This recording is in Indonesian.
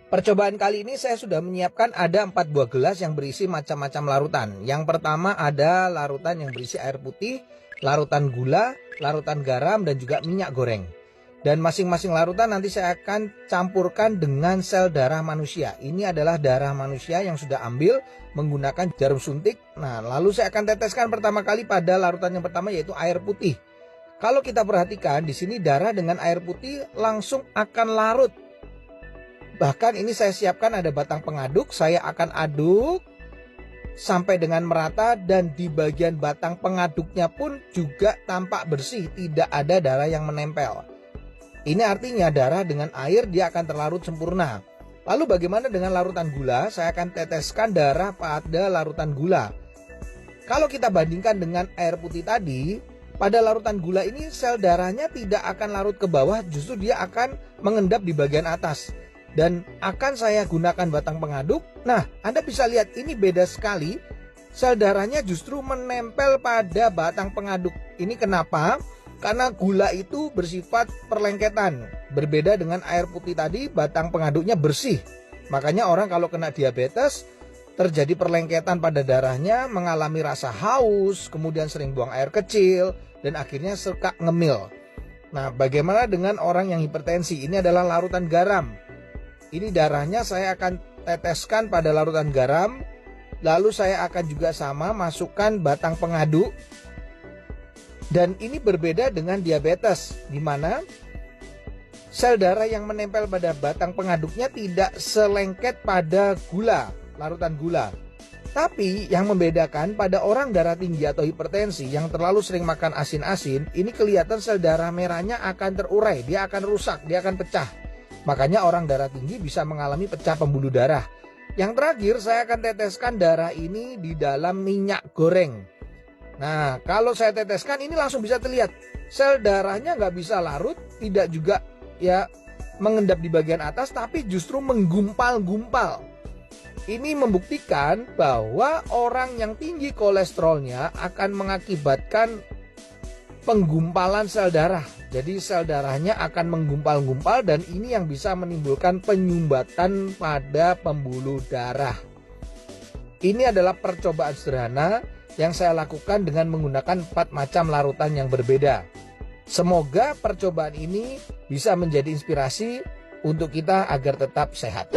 Percobaan kali ini saya sudah menyiapkan ada 4 buah gelas yang berisi macam-macam larutan. Yang pertama ada larutan yang berisi air putih, larutan gula, larutan garam, dan juga minyak goreng. Dan masing-masing larutan nanti saya akan campurkan dengan sel darah manusia. Ini adalah darah manusia yang sudah ambil menggunakan jarum suntik. Nah, lalu saya akan teteskan pertama kali pada larutan yang pertama, yaitu air putih. Kalau kita perhatikan di sini darah dengan air putih langsung akan larut. Bahkan ini saya siapkan ada batang pengaduk, saya akan aduk sampai dengan merata, dan di bagian batang pengaduknya pun juga tampak bersih, tidak ada darah yang menempel. Ini artinya darah dengan air dia akan terlarut sempurna. Lalu bagaimana dengan larutan gula? Saya akan teteskan darah pada larutan gula. Kalau kita bandingkan dengan air putih tadi, pada larutan gula ini sel darahnya tidak akan larut ke bawah, justru dia akan mengendap di bagian atas. Dan akan saya gunakan batang pengaduk. Nah, Anda bisa lihat ini beda sekali. Sel darahnya justru menempel pada batang pengaduk. Ini kenapa? Karena gula itu bersifat perlengketan. Berbeda dengan air putih tadi, batang pengaduknya bersih. Makanya orang kalau kena diabetes, terjadi perlengketan pada darahnya, mengalami rasa haus, kemudian sering buang air kecil, dan akhirnya suka ngemil. Nah, bagaimana dengan orang yang hipertensi? Ini adalah larutan garam. Ini darahnya saya akan teteskan pada larutan garam. Lalu saya akan juga sama masukkan batang pengaduk. Dan ini berbeda dengan diabetes, di mana sel darah yang menempel pada batang pengaduknya tidak selengket pada gula, larutan gula. Tapi yang membedakan pada orang darah tinggi atau hipertensi yang terlalu sering makan asin-asin, ini kelihatan sel darah merahnya akan terurai, dia akan rusak, dia akan pecah. Makanya orang darah tinggi bisa mengalami pecah pembuluh darah. Yang terakhir saya akan teteskan darah ini di dalam minyak goreng. Nah, kalau saya teteskan ini langsung bisa terlihat sel darahnya nggak bisa larut, tidak juga ya mengendap di bagian atas, tapi justru menggumpal-gumpal. Ini membuktikan bahwa orang yang tinggi kolesterolnya akan mengakibatkan penggumpalan sel darah. Jadi sel darahnya akan menggumpal-gumpal, dan ini yang bisa menimbulkan penyumbatan pada pembuluh darah. Ini adalah percobaan sederhana yang saya lakukan dengan menggunakan 4 macam larutan yang berbeda. Semoga percobaan ini bisa menjadi inspirasi untuk kita agar tetap sehat.